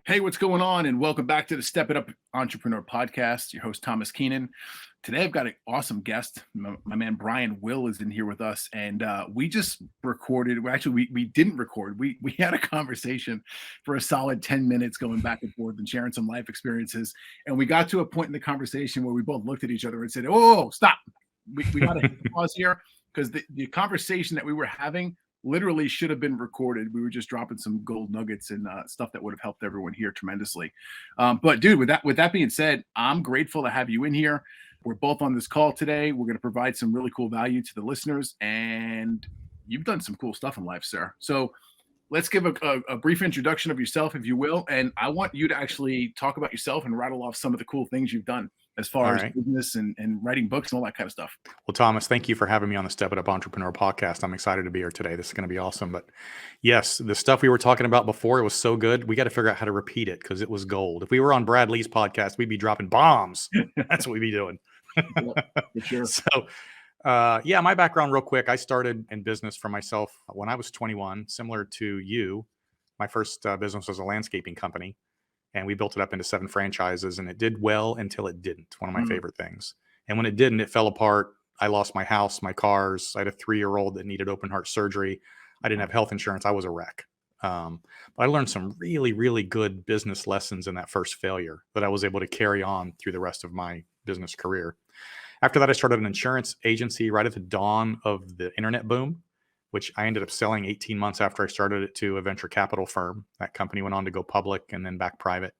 Hey, what's going on? And welcome back to the Step It Up Entrepreneur Podcast. Your host, Thomas Keenan. Today, I've got an awesome guest. My man, Brian Will, is in here with us. And we just recorded. Well, actually, we didn't record. We had a conversation for a solid 10 minutes going back and forth and sharing some life experiences. And we got to a point in the conversation where we both looked at each other and said, oh, stop. We got to hit pause here because the conversation that we were having literally should have been recorded. We were just dropping some gold nuggets and stuff that would have helped everyone here tremendously. But dude, with that being said, I'm grateful to have you in here. We're both on this call today. We're going to provide some really cool value to the listeners, and you've done some cool stuff in life, sir. So let's give a brief introduction of yourself, if you will. And I want you to actually talk about yourself and rattle off some of the cool things you've done as far as business and writing books and all that kind of stuff. Well, Thomas, thank you for having me on the Step It Up Entrepreneur Podcast. I'm excited to be here today. This is going to be awesome. But yes, the stuff we were talking about before, it was so good. We got to figure out how to repeat it because it was gold. If we were on Brad Lee's podcast, we'd be dropping bombs. That's what we'd be doing. For sure. So, my background real quick. I started in business for myself when I was 21, similar to you. My first business was a landscaping company. And we built it up into 7 franchises, and it did well until it didn't. One of my favorite things. And when it didn't, it fell apart. I lost my house, my cars. I had a 3-year-old that needed open heart surgery. I didn't have health insurance. I was a wreck. But I learned some really, really good business lessons in that first failure that I was able to carry on through the rest of my business career. After that, I started an insurance agency right at the dawn of the internet boom, which I ended up selling 18 months after I started it to a venture capital firm. That company went on to go public and then back private.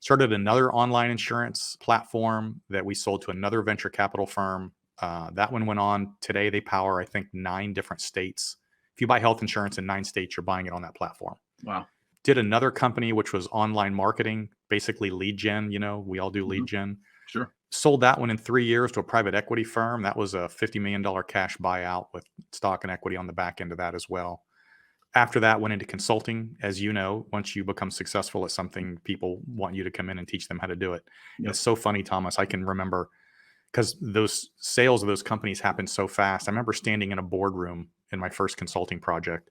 Started another online insurance platform that we sold to another venture capital firm. That one went on. Today, they power, I think, 9 different states. If you buy health insurance in 9 states, you're buying it on that platform. Wow. Did another company, which was online marketing, basically lead gen. You know, we all do lead gen. Sure. Sold that one in 3 years to a private equity firm. That was a $50 million cash buyout with stock and equity on the back end of that as well. After that, went into consulting. As you know, once you become successful at something, people want you to come in and teach them how to do it. Yep. It's so funny, Thomas. I can remember because those sales of those companies happened so fast. I remember standing in a boardroom in my first consulting project,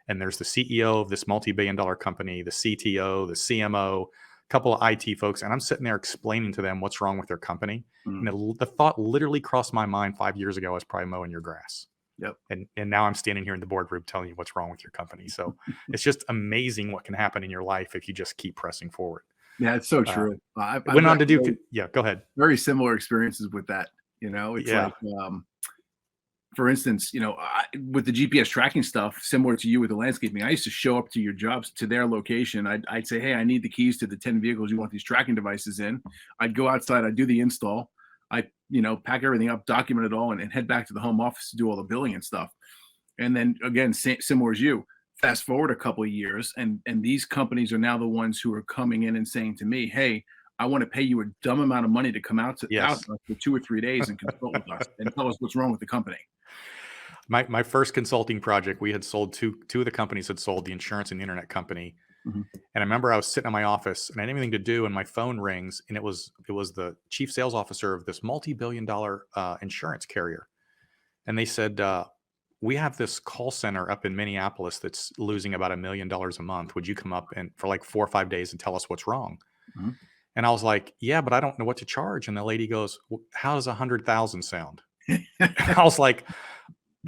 and there's the CEO of this multi-billion-dollar company, the CTO, the CMO, couple of IT folks, and I'm sitting there explaining to them what's wrong with their company. And the thought literally crossed my mind 5 years ago. I was probably mowing your grass. Yep. And now I'm standing here in the boardroom telling you what's wrong with your company. So it's just amazing what can happen in your life if you just keep pressing forward. Yeah, it's so true. I went on to do, go ahead. Very similar experiences with that. You know, it's like, for instance, you know, with the GPS tracking stuff, similar to you with the landscaping, I used to show up to your jobs, to their location. I'd say, hey, I need the keys to the 10 vehicles you want these tracking devices in. I'd go outside, I'd do the install. I, pack everything up, document it all, and head back to the home office to do all the billing and stuff. And then again, similar as you, fast forward a couple of years, and these companies are now the ones who are coming in and saying to me, hey, I want to pay you a dumb amount of money to come out to us for 2 or 3 days and consult with us and tell us what's wrong with the company. My first consulting project, we had sold two of the companies had sold, the insurance and the internet company. And I remember I was sitting in my office and I didn't have anything to do, and my phone rings, and it was the chief sales officer of this multi-billion-dollar insurance carrier. And they said, we have this call center up in Minneapolis that's losing about $1 million a month. Would you come up and for like 4 or 5 days and tell us what's wrong? And I was like, yeah, but I don't know what to charge. And the lady goes, well, how does 100,000 sound? I was like,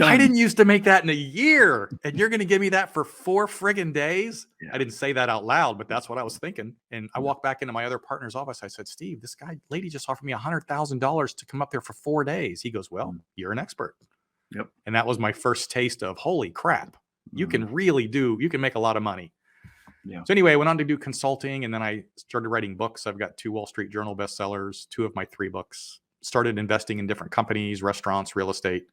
I didn't used to make that in a year, and you're going to give me that for 4 friggin' days? Yeah. I didn't say that out loud, but that's what I was thinking. And I walked back into my other partner's office. I said, Steve, this lady just offered me $100,000 to come up there for 4 days. He goes, well, you're an expert. Yep. And that was my first taste of, holy crap, you can you can make a lot of money. Yeah. So anyway, I went on to do consulting, and then I started writing books. I've got 2 Wall Street Journal bestsellers, 2 of my 3 books. Started investing in different companies, restaurants, real estate.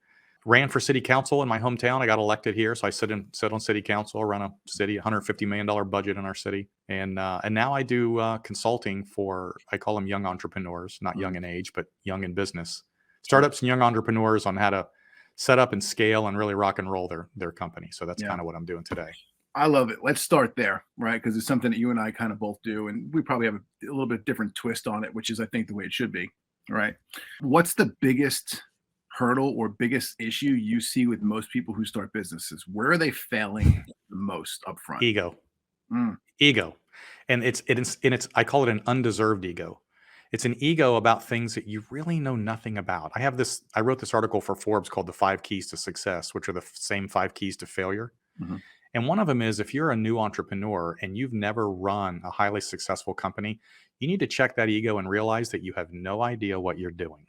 Ran for city council in my hometown. I got elected here, so I sit on city council, run a city, $150 million budget in our city, and now I do consulting for, I call them young entrepreneurs, not young in age, but young in business, startups and young entrepreneurs on how to set up and scale and really rock and roll their company. So that's kind of what I'm doing today. I love it. Let's start there, right? Because it's something that you and I kind of both do, and we probably have a little bit different twist on it, which is, I think, the way it should be, right? What's the biggest hurdle or biggest issue you see with most people who start businesses? Where are they failing the most up front? Ego. And I call it an undeserved ego. It's an ego about things that you really know nothing about. I wrote this article for Forbes called The 5 Keys to Success, which are the same 5 keys to failure. Mm-hmm. And one of them is, if you're a new entrepreneur and you've never run a highly successful company, you need to check that ego and realize that you have no idea what you're doing.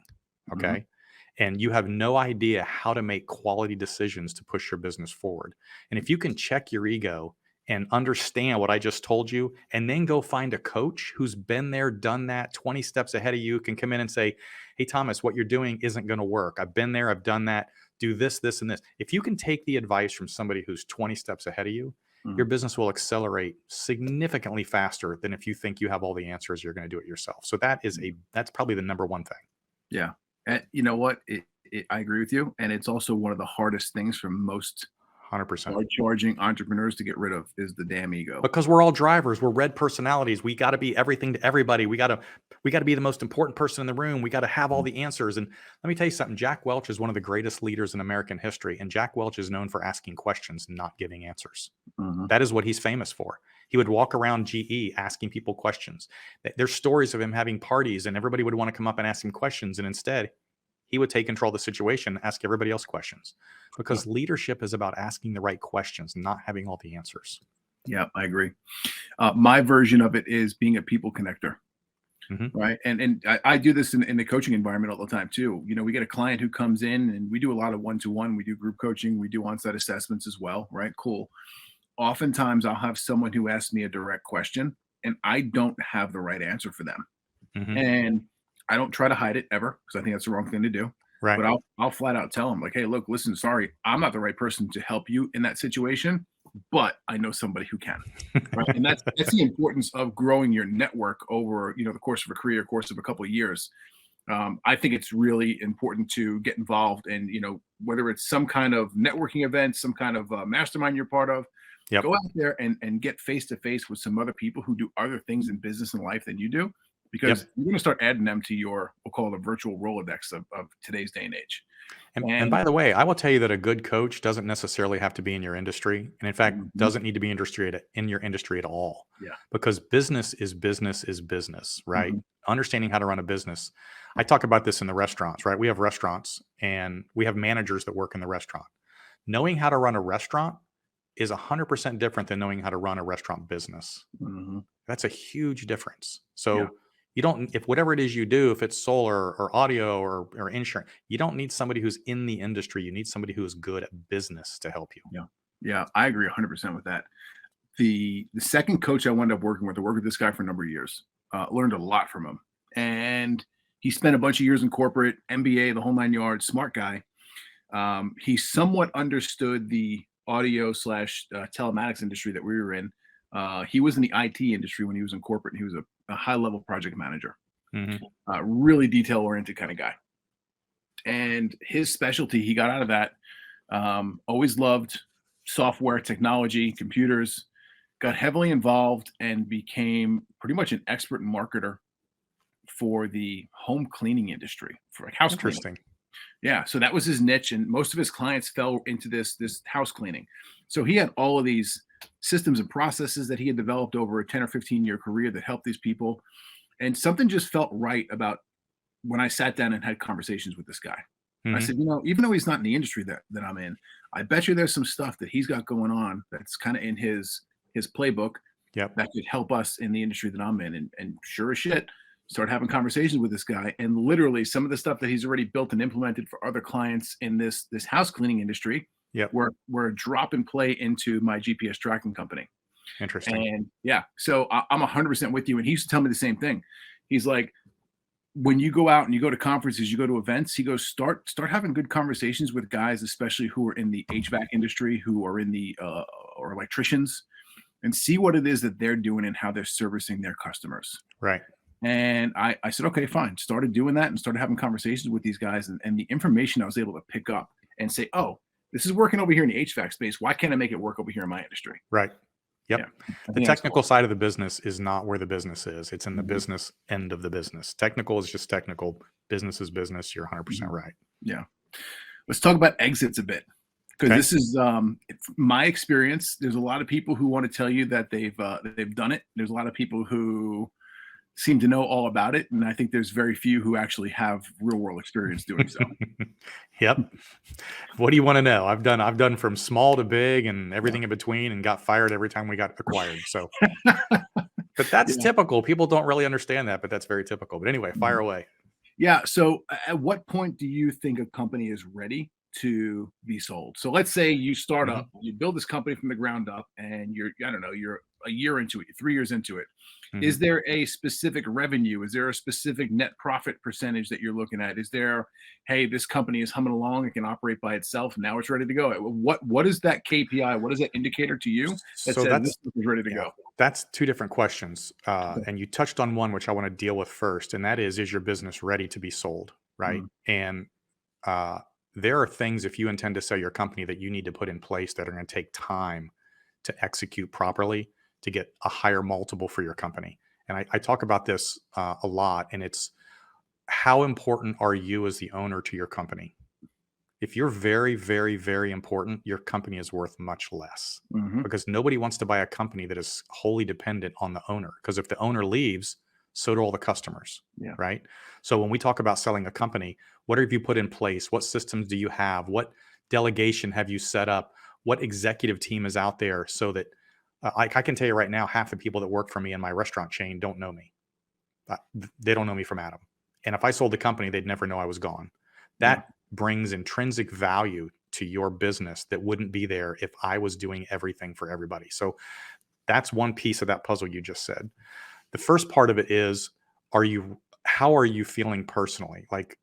Okay. Mm-hmm. And you have no idea how to make quality decisions to push your business forward. And if you can check your ego and understand what I just told you, and then go find a coach who's been there, done that, 20 steps ahead of you, can come in and say, hey, Thomas, what you're doing isn't going to work. I've been there. I've done that. Do this, this, and this. If you can take the advice from somebody who's 20 steps ahead of you, your business will accelerate significantly faster than if you think you have all the answers, you're going to do it yourself. So that's probably the number one thing. Yeah. And you know what? I agree with you. And it's also one of the hardest things for most 100%. charging entrepreneurs to get rid of is the damn ego. Because we're all drivers. We're red personalities. We got to be everything to everybody. We got to be the most important person in the room. We got to have all the answers. And let me tell you something. Jack Welch is one of the greatest leaders in American history. And Jack Welch is known for asking questions, not giving answers. Mm-hmm. That is what he's famous for. He would walk around GE asking people questions. There's stories of him having parties and everybody would want to come up and ask him questions. And instead, he would take control of the situation and ask everybody else questions, because leadership is about asking the right questions, not having all the answers. Yeah, I agree. My version of it is being a people connector. Mm-hmm. Right. And I do this in the coaching environment all the time too. You know, we get a client who comes in and we do a lot of one-to-one, we do group coaching, we do on-site assessments as well. Right. Cool. Oftentimes I'll have someone who asks me a direct question and I don't have the right answer for them. Mm-hmm. And I don't try to hide it ever, because I think that's the wrong thing to do. Right. But I'll flat out tell them, like, hey, look, listen, sorry, I'm not the right person to help you in that situation, but I know somebody who can. Right. And that's the importance of growing your network over, the course of a career, course of a couple of years. I think it's really important to get involved in, whether it's some kind of networking event, some kind of mastermind you're part of. Yep. Go out there and get face to face with some other people who do other things in business and life than you do, because you're going to start adding them to your, we'll call it a virtual Rolodex of today's day and age. And by the way, I will tell you that a good coach doesn't necessarily have to be in your industry. And in fact, doesn't need to be in your industry at all. Yeah. Because business is business, right? Mm-hmm. Understanding how to run a business. I talk about this in the restaurants, right? We have restaurants and we have managers that work in the restaurant. Knowing how to run a restaurant is 100% different than knowing how to run a restaurant business. Mm-hmm. That's a huge difference. So you don't, if whatever it is you do, if it's solar or audio or insurance, you don't need somebody who's in the industry. You need somebody who is good at business to help you. Yeah. Yeah. I agree 100% with that. The second coach I wound up working with, I worked with this guy for a number of years, learned a lot from him. And he spent a bunch of years in corporate, MBA, the whole 9 yards, smart guy. He somewhat understood the audio / telematics industry that we were in. He was in the IT industry when he was in corporate. And he was a high-level project manager, really detail-oriented kind of guy. And his specialty, he got out of that, always loved software, technology, computers, got heavily involved and became pretty much an expert marketer for the home cleaning industry, for like house cleaning. Yeah, so that was his niche, and most of his clients fell into this house cleaning. So he had all of these systems and processes that he had developed over a 10 or 15-year career that helped these people. And something just felt right about when I sat down and had conversations with this guy. I said, even though he's not in the industry that I'm in, I bet you there's some stuff that he's got going on that's kind of in his playbook that could help us in the industry that I'm in. And sure as shit, start having conversations with this guy. And literally some of the stuff that he's already built and implemented for other clients in this house cleaning industry were a drop and play into my GPS tracking company. Interesting. And so I'm 100% with you. And he used to tell me the same thing. He's like, when you go out and you go to conferences, you go to events, he goes, start having good conversations with guys, especially who are in the HVAC industry, who are in the or electricians, and see what it is that they're doing and how they're servicing their customers. Right. And I said, okay, fine. Started doing that and started having conversations with these guys, and the information I was able to pick up and say, oh, this is working over here in the HVAC space. Why can't I make it work over here in my industry? Right. Yep. Yeah, the technical side of the business is not where the business is. It's in the business end of the business. Technical is just technical. Business is business. You're 100% right. Yeah. Let's talk about exits a bit. because Okay. this is my experience. There's a lot of people who want to tell you that they've done it. There's a lot of people who seem to know all about it, and I think there's very few who actually have real world experience doing so. Yep. What do you want to know? I've done from small to big and everything in between, and got fired every time we got acquired. So, but that's Yeah. typical. People don't really understand that, but that's very typical. But anyway, fire away. Yeah. So, at what point do you think a company is ready to be sold? So, let's say you start Mhm. up, you build this company from the ground up, and I don't know, you're a year into it, 3 years into it. Is Mhm. there a specific revenue? Is there a specific net profit percentage that you're looking at? Is there, hey, this company is humming along, it can operate by itself, now it's ready to go? What is that KPI? What is that indicator to you that So says this that's is ready to yeah, go? that's two different questions. Okay. And you touched on one which I want to deal with first, and that is your business ready to be sold, right? Mm, And uh, there are things, if you intend to sell your company, that you need to put in place that are going to take time to execute properly to get a higher multiple for your company. And I talk about this a lot, and it's how important are you as the owner to your company? If you're very, very, very important, your company is worth much less, mhm. because nobody wants to buy a company that is wholly dependent on the owner. Because if the owner leaves, so do all the customers, Yeah. right? So when we talk about selling a company, what have you put in place? What systems do you have? What delegation have you set up? What executive team is out there so that I can tell you right now, half the people that work for me in my restaurant chain don't know me. They don't know me from Adam. And if I sold the company, they'd never know I was gone. Yeah. That brings intrinsic value to your business that wouldn't be there if I was doing everything for everybody. So that's one piece of that puzzle you just said. The first part of it is, how are you feeling personally? Like,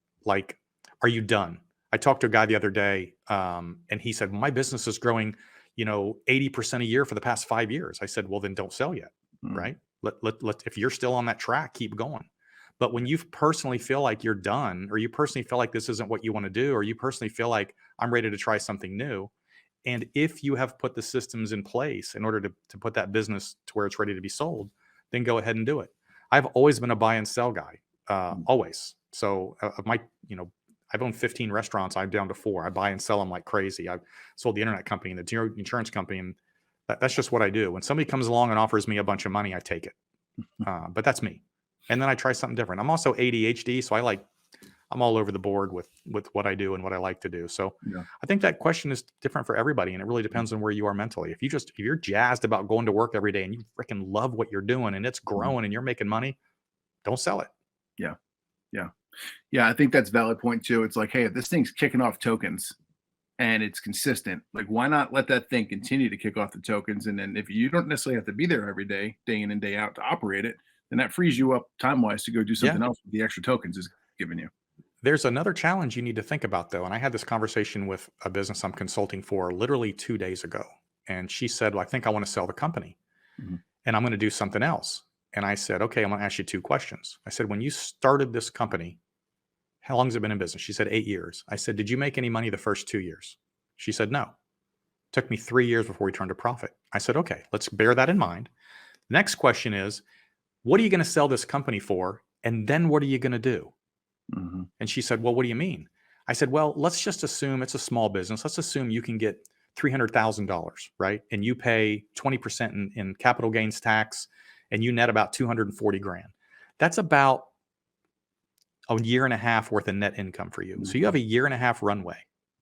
are you done? I talked to a guy the other day, and he said, my business is growing, 80% a year for the past 5 years. I said, well, then don't sell yet. Mm, Right. If you're still on that track, keep going. But when you personally feel like you're done, or you personally feel like this isn't what you want to do, or you personally feel like I'm ready to try something new, and if you have put the systems in place in order to put that business to where it's ready to be sold, then go ahead and do it. I've always been a buy and sell guy, mm, always. So of my, I've owned 15 restaurants. I'm down to 4. I buy and sell them like crazy. I've sold the internet company and the insurance company, and that's just what I do. When somebody comes along and offers me a bunch of money, I take it. But that's me. And then I try something different. I'm also ADHD, so I'm all over the board with what I do and what I like to do. So yeah. I think that question is different for everybody, and it really depends on where you are mentally. If you're jazzed about going to work every day and you freaking love what you're doing and it's Mm, growing and you're making money, don't sell it. yeah. Yeah. Yeah. I think that's a valid point too. It's like, hey, if this thing's kicking off tokens and it's consistent, like why not let that thing continue to kick off the tokens? And then if you don't necessarily have to be there every day in and day out to operate it, then that frees you up time wise to go do Yeah. something else with the extra tokens is giving you. There's another challenge you need to think about, though. And I had this conversation with a business I'm consulting for literally 2 days ago. And she said, well, I think I want to sell the company Mhm. and I'm going to do something else. And I said, okay, I'm going to ask you 2 questions. I said, when you started this company, how long has it been in business? She said, 8 years. I said, did you make any money the first 2 years? She said, no. It took me 3 years before we turned a profit. I said, okay, let's bear that in mind. The next question is, what are you going to sell this company for? And then what are you going to do? Mhm. And she said, well, what do you mean? I said, well, let's just assume it's a small business. Let's assume you can get $300,000, right? And you pay 20% in capital gains tax and you net about 240 grand. That's about a year and a half worth of net income for you. So you have a year and a half runway.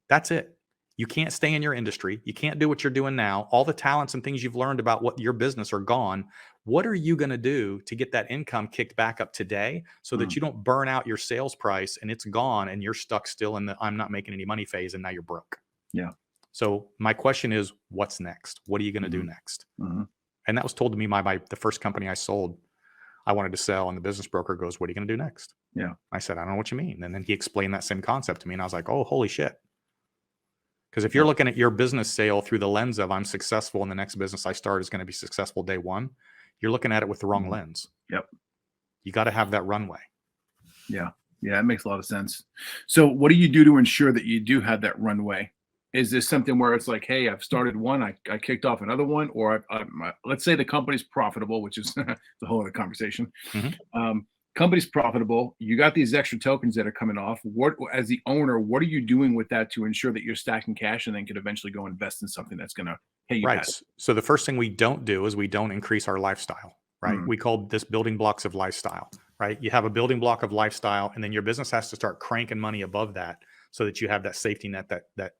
That's it. You can't stay in your industry. You can't do what you're doing now. All the talents and things you've learned about what your business are gone. What are you going to do to get that income kicked back up today so that Mm, you don't burn out your sales price and it's gone and you're stuck still in the I'm not making any money phase and now you're broke? yeah. So my question is, what's next? What are you going to do Mhm. next? Mhm. And that was told to me by the first company I sold. I wanted to sell, and the business broker goes, what are you going to do next? Yeah. I said, I don't know what you mean. And then he explained that same concept to me. And I was like, oh, holy shit. Because if Yeah. you're looking at your business sale through the lens of I'm successful and the next business I start is going to be successful day one, you're looking at it with the wrong Mhm. lens. Yep. You got to have that runway. Yeah. Yeah. It makes a lot of sense. So, what do you do to ensure that you do have that runway? Is this something where it's like, hey, I've started one, I kicked off another one, or let's say the company's profitable, which is a whole other conversation. Mhm. Um, company's profitable. You got these extra tokens that are coming off. What, as the owner, what are you doing with that to ensure that you're stacking cash and then could eventually go invest in something that's going to pay you back? Right. So the first thing we don't do is we don't increase our lifestyle, right? Mm. We call this building blocks of lifestyle, right? You have a building block of lifestyle, and then your business has to start cranking money above that so that you have that safety net, that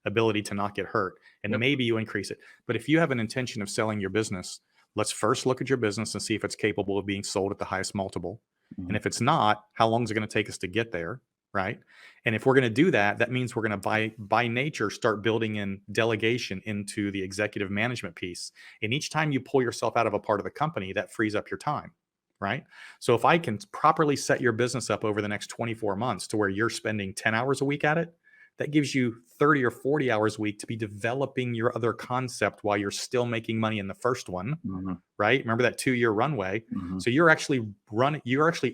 ability to not get hurt. And Yep. maybe you increase it. But if you have an intention of selling your business, let's first look at your business and see if it's capable of being sold at the highest multiple. Mhm. And if it's not, how long is it going to take us to get there? Right. And if we're going to do that, that means we're going to by nature start building in delegation into the executive management piece. And each time you pull yourself out of a part of the company, that frees up your time. Right. So if I can properly set your business up over the next 24 months to where you're spending 10 hours a week at it, that gives you 30 or 40 hours a week to be developing your other concept while you're still making money in the first one. Mhm. Right. Remember that 2-year runway. Mhm. So you're actually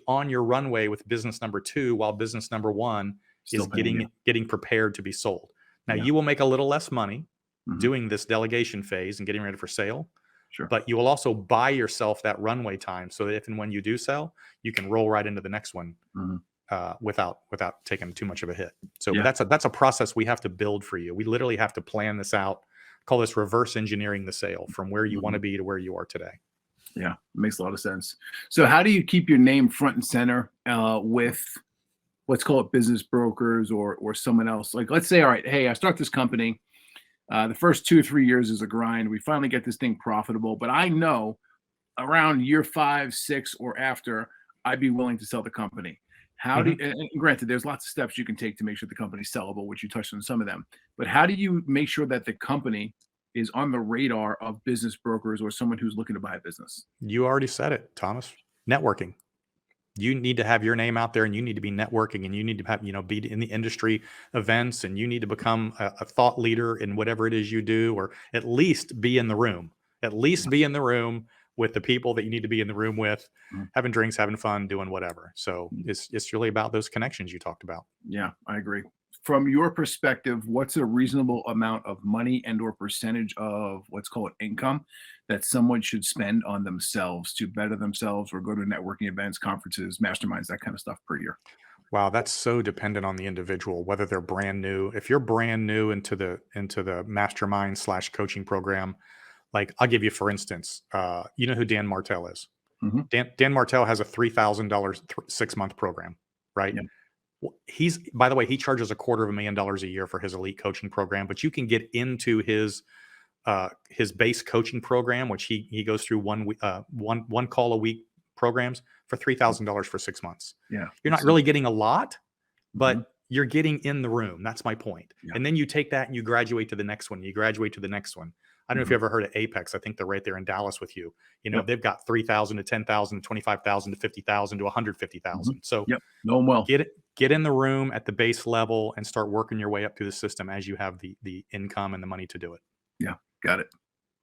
on your runway with business number 2 while business number 1 Still is paying you. getting prepared to be sold. Now Yeah. you will make a little less money Mhm. doing this delegation phase and getting ready for sale, Sure. but you will also buy yourself that runway time so that if and when you do sell, you can roll right into the next one Mhm. without taking too much of a hit. So Yeah. that's a process we have to build for you. We literally have to plan this out. Call this reverse engineering the sale from where you want to be to where you are today. Yeah, makes a lot of sense. So how do you keep your name front and center with, let's call it business brokers or someone else? Like, let's say, all right, hey, I start this company. The first 2 or 3 years is a grind. We finally get this thing profitable, but I know around year 5, 6, or after, I'd be willing to sell the company. How do you, and granted, there's lots of steps you can take to make sure the company's sellable, which you touched on some of them, but how do you make sure that the company is on the radar of business brokers or someone who's looking to buy a business? You already said it, Thomas. Networking. You need to have your name out there, and you need to be networking, and you need to have, be in the industry events, and you need to become a thought leader in whatever it is you do, or at least be in the room. At least be in the room with the people that you need to be in the room with, Mhm. having drinks, having fun, doing whatever. So Mhm. it's really about those connections you talked about. Yeah, I agree. From your perspective, what's a reasonable amount of money and or percentage of, let's call it, income that someone should spend on themselves to better themselves or go to networking events, conferences, masterminds, that kind of stuff per year? Wow, that's so dependent on the individual, whether they're brand new. If you're brand new into the mastermind / coaching program, like I'll give you, for instance, you know who Dan Martell is? Mhm. Dan Martell has a $3,000 6-month program, right? Yeah. He's, by the way, he charges $250,000 a year for his elite coaching program, but you can get into his base coaching program, which he goes through one call a week programs for $3,000 for 6 months. Yeah. You're not really getting a lot, Mhm. but you're getting in the room. That's my point. Yeah. And then you take that and you graduate to the next one. You graduate to the next one. I don't know if you ever heard of Apex. I think they're right there in Dallas with you. Yep. They've got 3,000 to 10,000 to 25,000 to 50,000 to 150,000. So Yep. Know 'em well. get in the room at the base level and start working your way up through the system as you have the income and the money to do it. Yeah. Got it.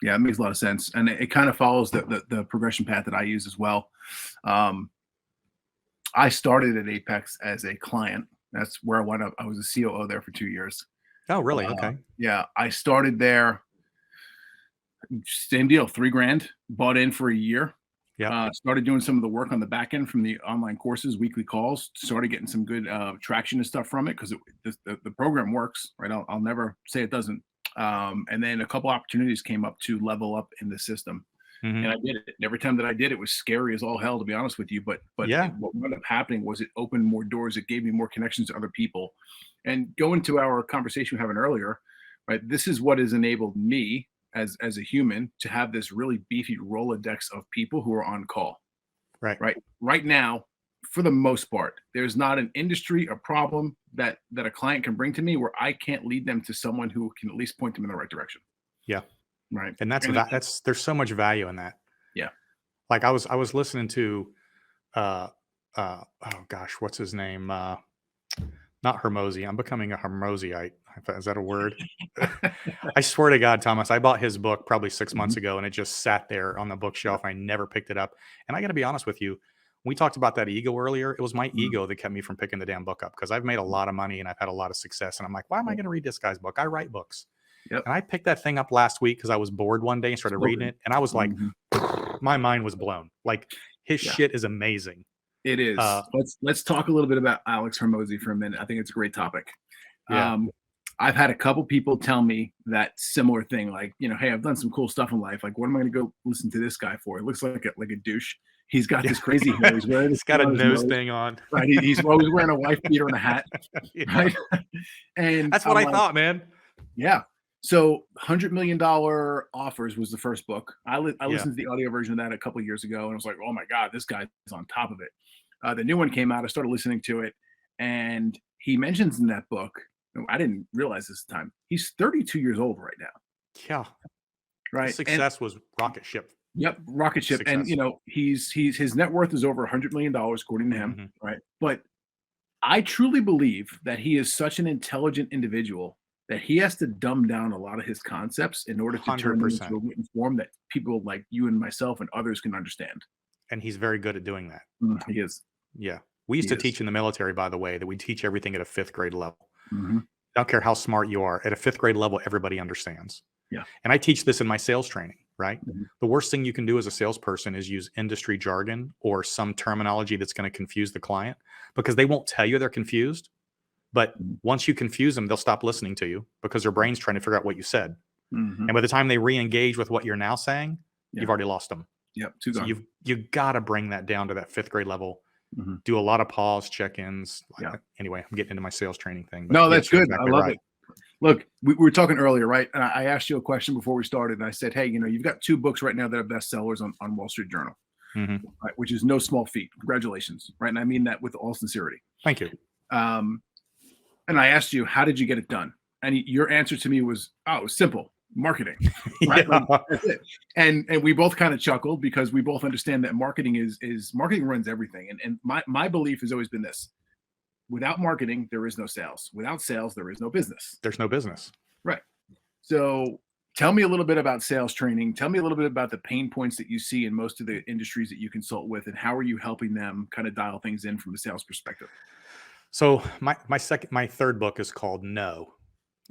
Yeah, it makes a lot of sense. And it kind of follows the progression path that I use as well. I started at Apex as a client. That's where I went up. I was a COO there for 2 years. Oh, really? Okay. Yeah, I started there. Same deal, $3,000. Bought in for a year. Yeah. Started doing some of the work on the back end from the online courses, weekly calls. Started getting some good traction and stuff from it because the program works. Right, I'll never say it doesn't. And then a couple opportunities came up to level up in the system. Mhm. And I did it. And every time that I did, it was scary as all hell, to be honest with you. But Yeah. what ended up happening was it opened more doors. It gave me more connections to other people. And going to our conversation we were having earlier, right? This is what has enabled me as a human to have this really beefy Rolodex of people who are on call. Right. Right now, for the most part, there's not an industry, a problem that a client can bring to me where I can't lead them to someone who can at least point them in the right direction. Yeah. Right. And there's so much value in that. Yeah. Like I was listening to oh gosh, what's his name? Not Hermosi. I'm becoming a Hermosiite. Is that a word? I swear to God, Thomas, I bought his book probably 6 months ago and it just sat there on the bookshelf. I never picked it up. And I got to be honest with you. We talked about that ego earlier. It was my ego that kept me from picking the damn book up because I've made a lot of money and I've had a lot of success. And I'm like, why am I going to read this guy's book? I write books. Yep. And I picked that thing up last week because I was bored one day and started reading it. And I was like, my mind was blown. Like his shit is amazing. It is. Uh, Let's talk a little bit about Alex Hormozy for a minute. I think it's a great topic. yeah. I've had a couple people tell me that similar thing, like, hey, I've done some cool stuff in life. Like, what am I going to go listen to this guy for? It looks like a douche. He's got this crazy hair. He's wearing this He's got a on his nose thing on. Right. He's always wearing a wife beater and a hat. Yeah. Right. And That's what I thought, man. Yeah. So $100 million Offers was the first book. I listened to the audio version of that a couple of years ago, and I was like, oh my God, this guy is on top of it. The new one came out. I started listening to it, and he mentions in that book, I didn't realize this at the time, he's 32 years old right now. Yeah. Right. His success was rocket ship. Yep, rocket ship. Success. And he's his net worth is over $100 million according to him. Right. But I truly believe that he is such an intelligent individual that he has to dumb down a lot of his concepts in order to turn them into a written form that people like you and myself and others can understand. And he's very good at doing that. He is. Yeah. We used to teach in the military, by the way, that we teach everything at a 5th grade level. I don't care how smart you are. At a 5th grade level, everybody understands. Yeah. And I teach this in my sales training, right? The worst thing you can do as a salesperson is use industry jargon or some terminology that's going to confuse the client, because they won't tell you they're confused. But once you confuse them, they'll stop listening to you because their brain's trying to figure out what you said. And by the time they re-engage with what you're now saying, you've already lost them. Yep. So you've got to bring that down to that 5th grade level. Do a lot of pause, check-ins. Yeah. Anyway, I'm getting into my sales training thing. No, that's good. Exactly, I love it. Look, we were talking earlier, right? And I asked you a question before we started, and I said, hey, you've got 2 books right now that are bestsellers on Wall Street Journal, right, which is no small feat. Congratulations, right? And I mean that with all sincerity. Thank you. And I asked you, how did you get it done? And your answer to me was, oh, it was simple. Marketing. Right? Yeah. Like, that's it. And we both kind of chuckled because we both understand that marketing is marketing runs everything. And my belief has always been this: without marketing, there is no sales. Without sales, there is no business. There's no business. Right. So tell me a little bit about sales training. Tell me a little bit about the pain points that you see in most of the industries that you consult with, and how are you helping them kind of dial things in from a sales perspective? So my 3rd book is called No.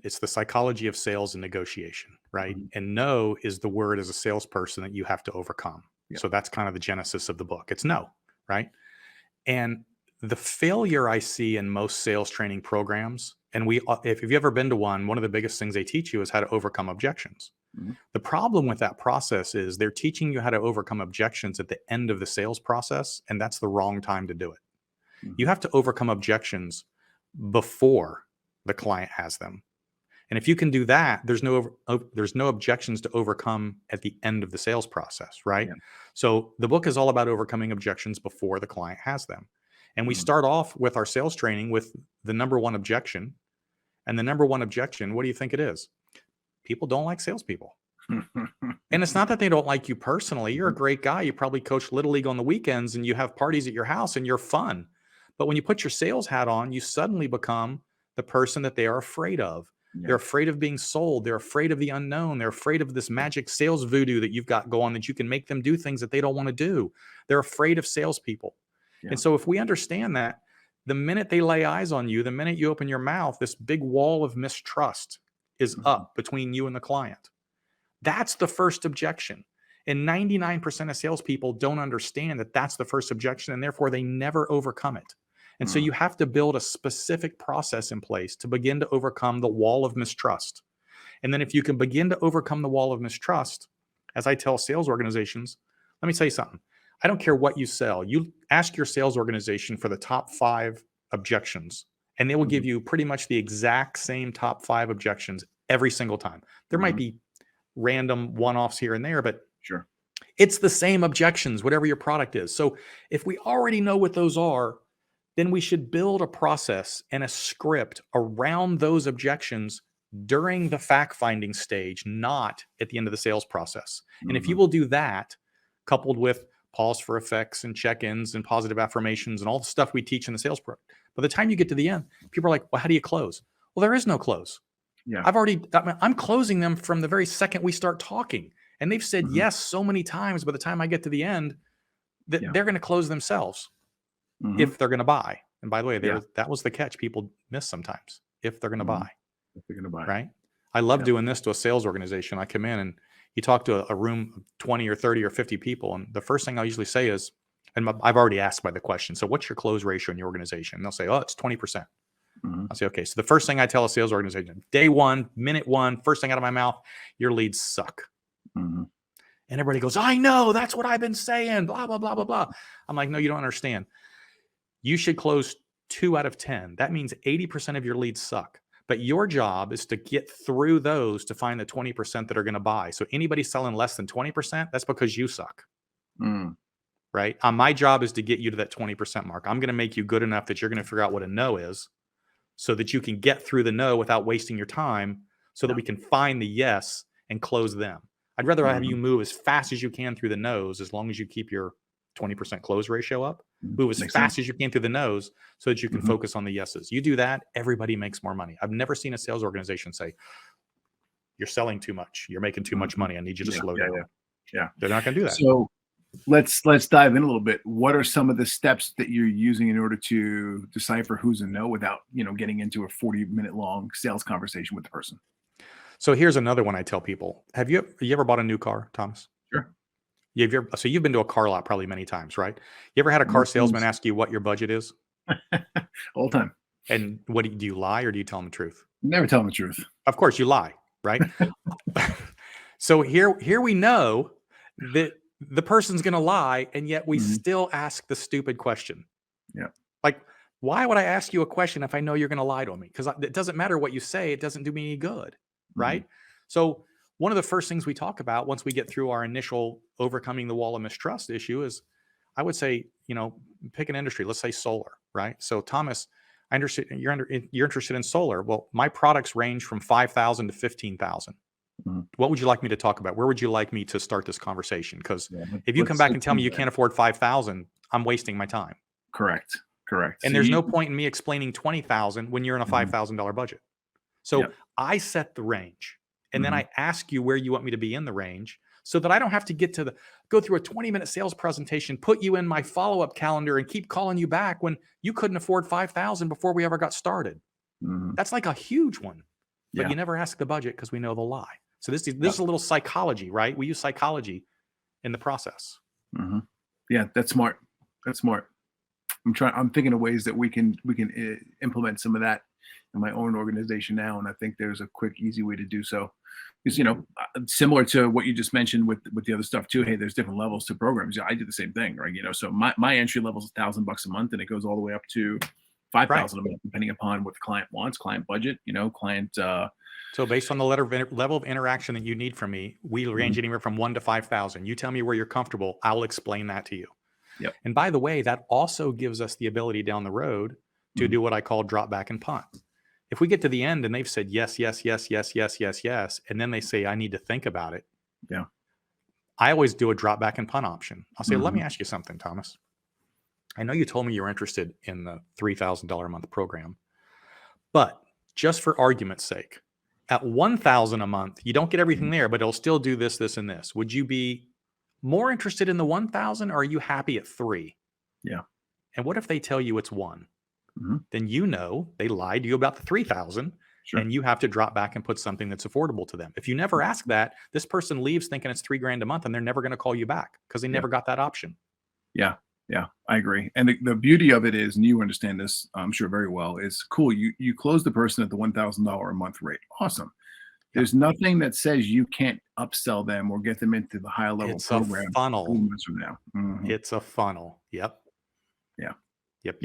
It's the psychology of sales and negotiation, right? And no is the word as a salesperson that you have to overcome. Yeah. So that's kind of the genesis of the book. It's no, right? And the failure I see in most sales training programs, and if you've ever been to one of the biggest things they teach you is how to overcome objections. The problem with that process is they're teaching you how to overcome objections at the end of the sales process, and that's the wrong time to do it. You have to overcome objections before the client has them. And if you can do that, there's no objections to overcome at the end of the sales process, right? Yeah. So the book is all about overcoming objections before the client has them. And we start off with our sales training with the number 1 objection. And the number 1 objection, what do you think it is? People don't like salespeople. And it's not that they don't like you personally. You're a great guy. You probably coach Little League on the weekends and you have parties at your house and you're fun. But when you put your sales hat on, you suddenly become the person that they are afraid of. Yeah. They're afraid of being sold. They're afraid of the unknown. They're afraid of this magic sales voodoo that you've got going, that you can make them do things that they don't want to do. They're afraid of salespeople. Yeah. And so if we understand that, the minute they lay eyes on you, the minute you open your mouth, this big wall of mistrust is up between you and the client. That's the first objection. And 99% of salespeople don't understand that that's the first objection, and therefore they never overcome it. And so you have to build a specific process in place to begin to overcome the wall of mistrust. And then if you can begin to overcome the wall of mistrust, as I tell sales organizations, let me tell you something. I don't care what you sell. You ask your sales organization for the top 5 objections, and they will give you pretty much the exact same top 5 objections every single time. There might be random one-offs here and there, but sure, it's the same objections, whatever your product is. So if we already know what those are, then we should build a process and a script around those objections during the fact-finding stage, not at the end of the sales process. And if you will do that, coupled with pause for effects and check-ins and positive affirmations and all the stuff we teach in the sales program, by the time you get to the end, people are like, well, how do you close? Well, there is no close. Yeah. I'm closing them from the very second we start talking. And they've said yes so many times, by the time I get to the end, that they're going to close themselves. If they're going to buy. And by the way, that was the catch people miss sometimes. If they're going to buy. If they're going to buy. Right? I love doing this to a sales organization. I come in and you talk to a room of 20 or 30 or 50 people. And the first thing I usually say is, And I've already asked by the question. So what's your close ratio in your organization? And they'll say, oh, it's 20%. I'll say, okay. So the first thing I tell a sales organization, day one, minute one, first thing out of my mouth, your leads suck. And everybody goes, I know, that's what I've been saying, blah, blah, blah, blah, blah. I'm like, no, you don't understand. You should close 2 out of 10. That means 80% of your leads suck. But your job is to get through those to find the 20% that are going to buy. So anybody selling less than 20%, that's because you suck. Right? My job is to get you to that 20% mark. I'm going to make you good enough that you're going to figure out what a no is so that you can get through the no without wasting your time so that we can find the yes and close them. I'd rather have you move as fast as you can through the no's as long as you keep your 20% close ratio up. Move as fast as you can through the no's so that you can focus on the yeses. You do that, everybody makes more money. I've never seen a sales organization say, you're selling too much. You're making too much money. I need you to slow down. Yeah. They're not going to do that. So let's dive in a little bit. What are some of the steps that you're using in order to decipher who's a no without, getting into a 40-minute long sales conversation with the person? So here's another one I tell people. Have you ever bought a new car, Thomas? Sure. So you've been to a car lot probably many times, right? You ever had a car salesman ask you what your budget is? All the time. And what do you lie or do you tell them the truth? Never tell them the truth. Of course you lie, right? So here we know that the person's going to lie, and yet we still ask the stupid question. Yeah. Like, why would I ask you a question if I know you're going to lie to me? Because it doesn't matter what you say. It doesn't do me any good, right? So one of the first things we talk about once we get through our initial overcoming the wall of mistrust issue is, I would say, pick an industry. Let's say solar, right? So Thomas, you're interested in solar. Well, my products range from 5,000 to 15,000. What would you like me to talk about? Where would you like me to start this conversation? Because if you come back and tell me you can't afford 5,000, I'm wasting my time. Correct. And there's no point in me explaining 20,000 when you're in a $5,000 budget. So I set the range. And then I ask you where you want me to be in the range so that I don't have to go through a 20-minute sales presentation, put you in my follow-up calendar and keep calling you back when you couldn't afford 5,000 before we ever got started. That's like a huge one, but you never ask the budget because we know the lie. So this is a little psychology, right? We use psychology in the process. Yeah, that's smart. I'm thinking of ways that we can implement some of that in my own organization now. And I think there's a quick, easy way to do so. Because, similar to what you just mentioned with the other stuff too. Hey, there's different levels to programs. I do the same thing, right? So my entry level is $1,000 a month, and it goes all the way up to 5,000 a month, depending upon what the client wants, client budget, client. So based on the level of interaction that you need from me, we range anywhere from 1 to 5,000. You tell me where you're comfortable. I'll explain that to you. Yep. And by the way, that also gives us the ability down the road to do what I call drop back and punt. If we get to the end and they've said yes, yes, yes, yes, yes, yes, yes, and then they say, I need to think about it. Yeah. I always do a drop back and punt option. I'll say, let me ask you something, Thomas. I know you told me you were interested in the $3,000 a month program, but just for argument's sake, at $1,000 a month, you don't get everything there, but it'll still do this, this, and this. Would you be more interested in the 1,000 or are you happy at 3? Yeah. And what if they tell you it's 1? Then they lied to you about the 3,000, and you have to drop back and put something that's affordable to them. If you never ask that, this person leaves thinking it's $3,000 a month, and they're never going to call you back because they never got that option. Yeah, I agree. And the beauty of it is, and you understand this, I'm sure very well, is cool. You close the person at the $1,000 a month rate. Awesome. There's nothing that says you can't upsell them or get them into the higher level program. It's a funnel. 2 months from now. It's a funnel. Yep. Yeah. Yep.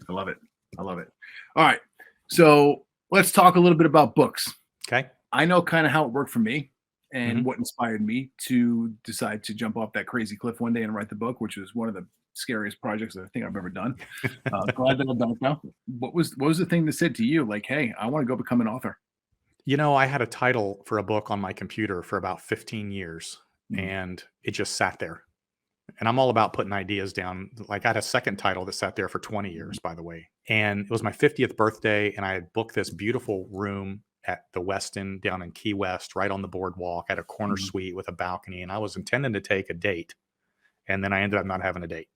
I love it. All right. So let's talk a little bit about books. Okay. I know kind of how it worked for me and what inspired me to decide to jump off that crazy cliff one day and write the book, which was one of the scariest projects that I think I've ever done. Glad that I've done it now. What was the thing that said to you, like, hey, I want to go become an author? I had a title for a book on my computer for about 15 years and it just sat there. And I'm all about putting ideas down. Like I had a second title that sat there for 20 years, by the way. And it was my 50th birthday. And I had booked this beautiful room at the Westin down in Key West, right on the boardwalk at a corner suite with a balcony. And I was intending to take a date. And then I ended up not having a date.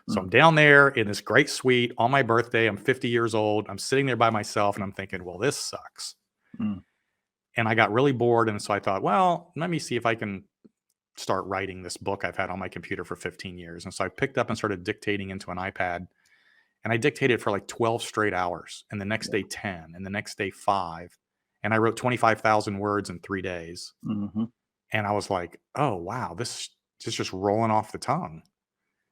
So I'm down there in this great suite on my birthday. I'm 50 years old. I'm sitting there by myself and I'm thinking, well, this sucks. And I got really bored. And so I thought, well, let me see if I can start writing this book I've had on my computer for 15 years. And so I picked up and started dictating into an iPad, and I dictated for like 12 straight hours, and the next day 10, and the next day 5. And I wrote 25,000 words in 3 days. Mm-hmm. And I was like, oh, wow, this is just rolling off the tongue.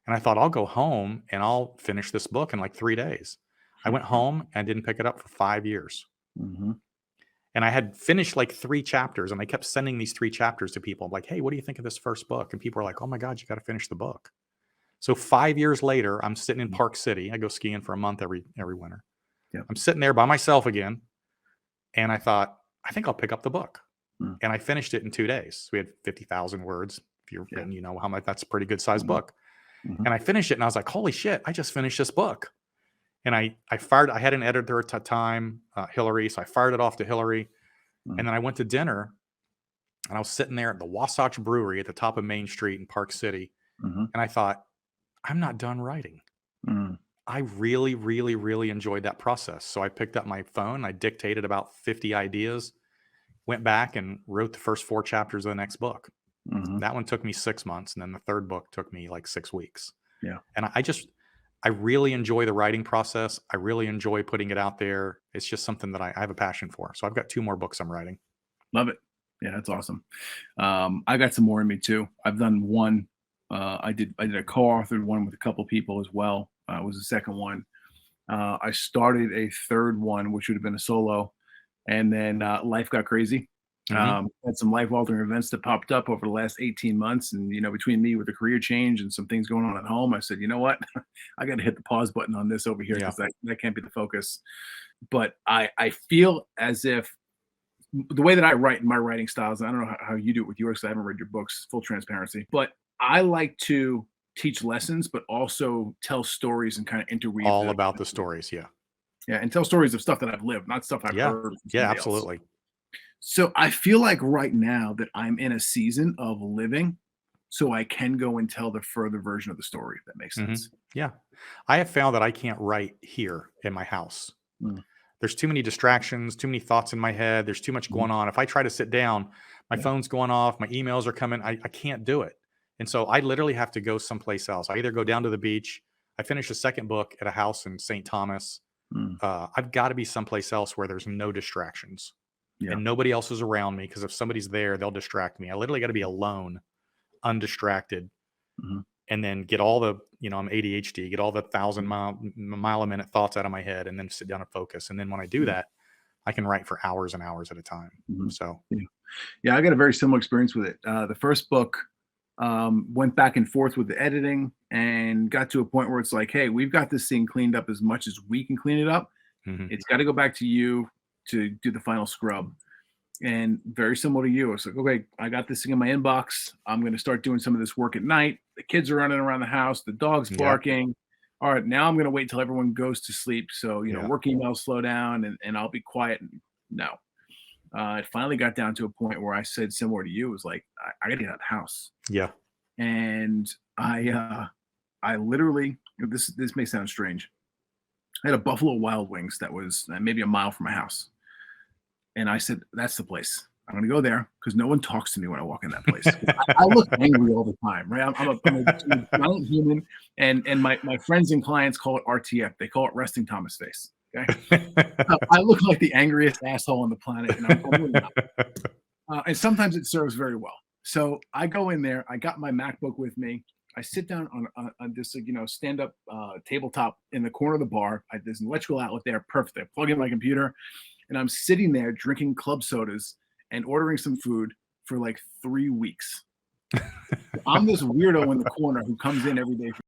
And I thought, I'll go home and I'll finish this book in like 3 days. I went home and didn't pick it up for 5 years. Mm-hmm. And I had finished like 3 chapters, and I kept sending these 3 chapters to people. I'm like, hey, what do you think of this first book? And people are like, oh my God, you got to finish the book. So 5 years later, I'm sitting in Park City. I go skiing for a month every winter. Yeah. I'm sitting there by myself again. And I thought, I think I'll pick up the book. Mm. And I finished it in 2 days. We had 50,000 words. If you're, Yeah. you know how much, that's a pretty good sized book. Mm-hmm. And I finished it, and I was like, holy shit, I just finished this book. And I had an editor at the time, Hillary. So I fired it off to Hillary. Mm. And then I went to dinner, and I was sitting there at the Wasatch Brewery at the top of Main Street in Park City. Mm-hmm. And I thought, I'm not done writing. Mm. I really, really, really enjoyed that process. So I picked up my phone, I dictated about 50 ideas, went back and wrote the first 4 chapters of the next book. Mm-hmm. That one took me 6 months. And then the third book took me like 6 weeks. Yeah. And I really enjoy the writing process. I really enjoy putting it out there. It's just something that I have a passion for. So I've got 2 more books I'm writing. Love it. Yeah, that's awesome. I got some more in me too. I've done one. I did a co-authored one with a couple people as well. It was the second one. I started a third one, which would have been a solo, and then life got crazy. Mhm. Had some life-altering events that popped up over the last 18 months. And, between me with a career change and some things going on at home, I said, you know what? I got to hit the pause button on this over here, Yeah. because that can't be the focus. But I feel as if the way that I write in my writing styles, and I don't know how you do it with yours, 'cause I haven't read your books, full transparency, but I like to teach lessons, but also tell stories and kind of interweave All them. about the stories. Yeah. Yeah, and tell stories of stuff that I've lived, not stuff I've Yeah. heard from Yeah, somebody else. absolutely. So I feel like right now that I'm in a season of living, so I can go and tell the further version of the story, if that makes Mhm. sense. Yeah. I have found that I can't write here in my house. Mm. There's too many distractions, too many thoughts in my head. There's too much going on. If I try to sit down, my Yeah. phone's going off, my emails are coming. I can't do it. And so I literally have to go someplace else. I either go down to the beach. I finished a second book at a house in St. Thomas. Mm. I've got to be someplace else where there's no distractions. Yeah. And nobody else is around me, because if somebody's there, they'll distract me. I literally got to be alone, undistracted, Mhm. and then get all the, I'm ADHD, get all the 1,000-mile a minute thoughts out of my head, and then sit down and focus. And then when I do that, I can write for hours and hours at a time. Mhm. So Yeah, I got a very similar experience with it. The first book went back and forth with the editing and got to a point where it's like, hey, we've got this thing cleaned up as much as we can clean it up. mhm. It's got to go back to you to do the final scrub. And very similar to you, it's like, okay, I got this thing in my inbox. I'm going to start doing some of this work at night. The kids are running around the house. The dog's Yeah. barking. All right, now I'm going to wait till everyone goes to sleep. So, Yeah. work emails slow down, and I'll be quiet. No. It finally got down to a point where I said, similar to you, it was like, I got to get out of the house. Yeah. And I literally, this may sound strange. I had a Buffalo Wild Wings that was maybe a mile from my house. And I said, that's the place. I'm going to go there, because no one talks to me when I walk in that place. I look angry all the time, right? I'm a giant human, and my friends and clients call it RTF. They call it resting Thomas face. Okay, I look like the angriest asshole on the planet, and I'm really not. And sometimes it serves very well. So I go in there. I got my MacBook with me. I sit down on this, stand-up tabletop in the corner of the bar. There's an electrical outlet there, perfect. I plug in my computer, and I'm sitting there drinking club sodas and ordering some food for like 3 weeks. I'm this weirdo in the corner who comes in every day for